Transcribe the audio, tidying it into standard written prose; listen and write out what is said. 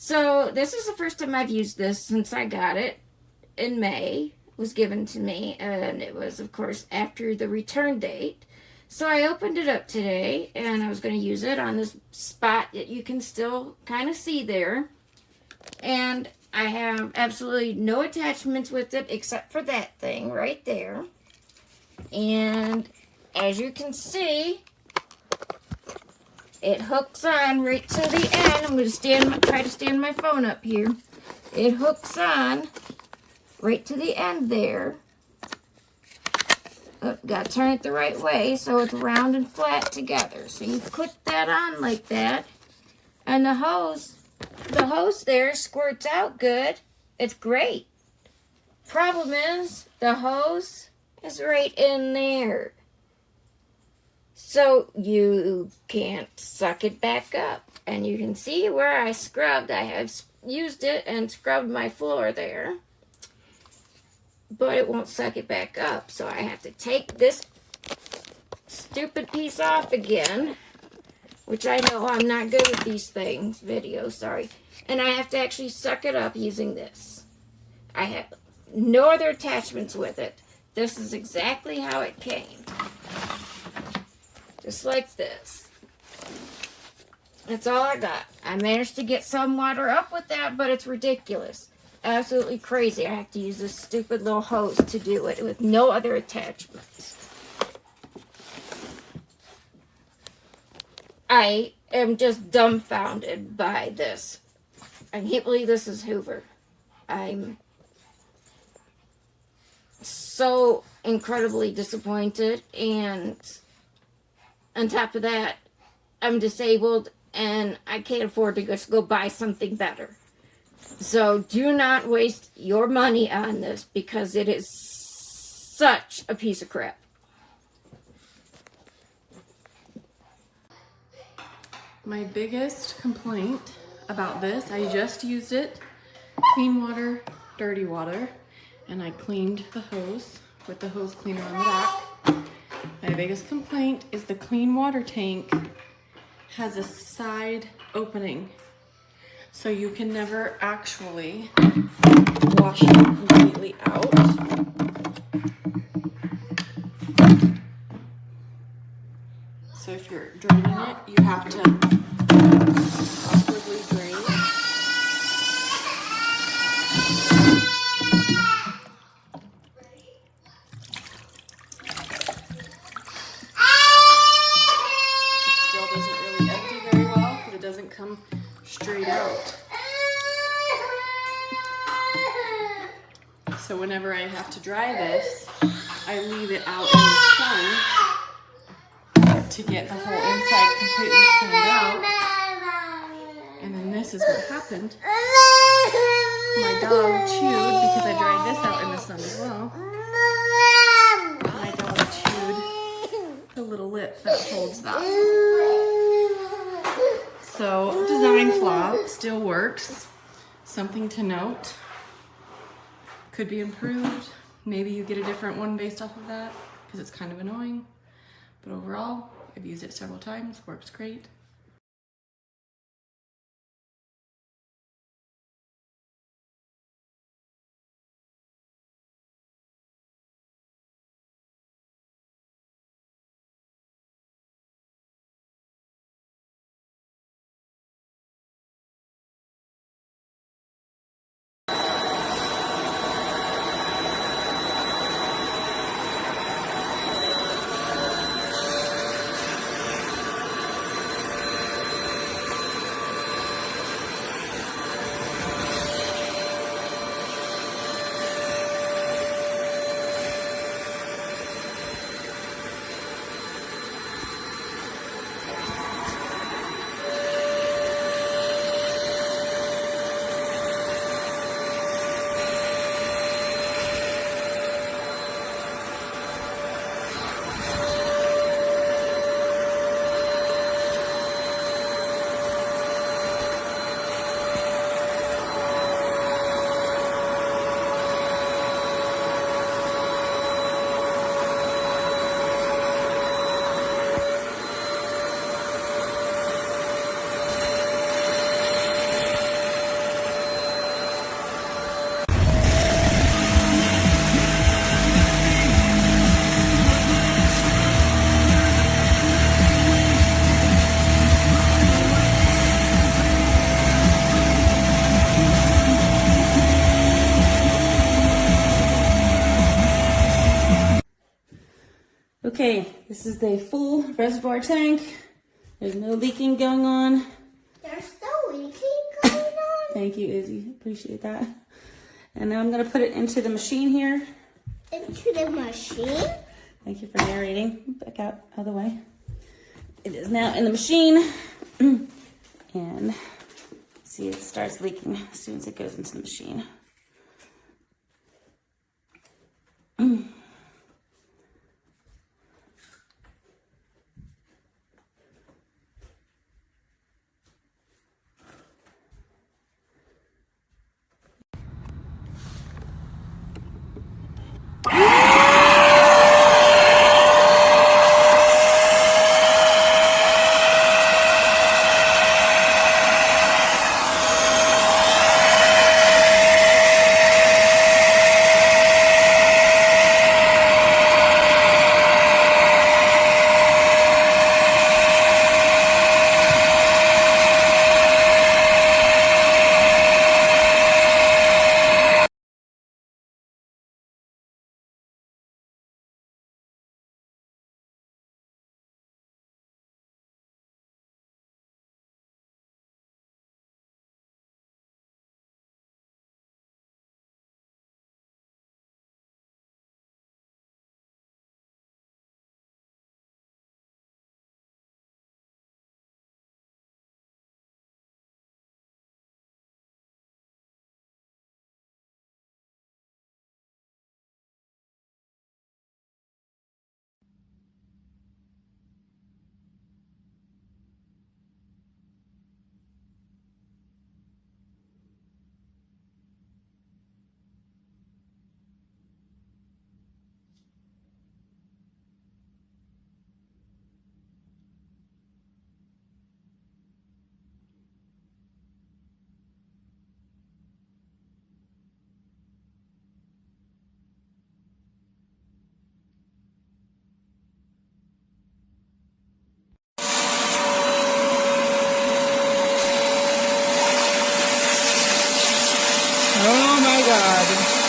So this is the first time I've used this since I got it in May. It was given to me, and it was, of course, after the return date. So I opened it up today, and I was going to use it on this spot that you can still kind of see there. And I have absolutely no attachments with it except for that thing right there. And as you can see, it hooks on right to the end. I'm going to try to stand my phone up here. It hooks on right to the end there. Oh, got to turn it the right way so it's round and flat together. So you click that on like that, and the hose there squirts out good. It's great. Problem is, the hose is right in there. So you can't suck it back up. And you can see where I scrubbed. I have used it and scrubbed my floor there. But it won't suck it back up. So I have to take this stupid piece off again. Which I know I'm not good with these things. Sorry. And I have to actually suck it up using this. I have no other attachments with it. This is exactly how it came. Just like this. That's all I got. I managed to get some water up with that, but it's ridiculous. Absolutely crazy. I have to use this stupid little hose to do it with no other attachments. I am just dumbfounded by this. I can't believe this is Hoover. I'm so incredibly disappointed, and on top of that, I'm disabled and I can't afford to just go buy something better. So do not waste your money on this because it is such a piece of crap. My biggest complaint about this, I just used it, clean water, dirty water, and I cleaned the hose with the hose cleaner on the back. My biggest complaint is the clean water tank has a side opening, so you can never actually wash it completely out. So if you're draining it, you have to awkwardly drain. Still doesn't really empty very well because it doesn't come straight out. So whenever I have to dry this, I leave it out in the sun to get the whole inside completely cleaned out. And then this is what happened. My dog chewed, because I dried this out in the sun as well. My dog chewed the little lip that holds that. So, design flaw, still works. Something to note. Could be improved. Maybe you get a different one based off of that, because it's kind of annoying. But overall, I've used it several times, works great. Okay, this is the full reservoir tank. There's no leaking going on. There's no leaking going on. Thank you, Izzy. Appreciate that. And now I'm going to put it into the machine here. Into the machine? Thank you for narrating. Back out of the way. It is now in the machine. And see, it starts leaking as soon as it goes into the machine. Oh my God.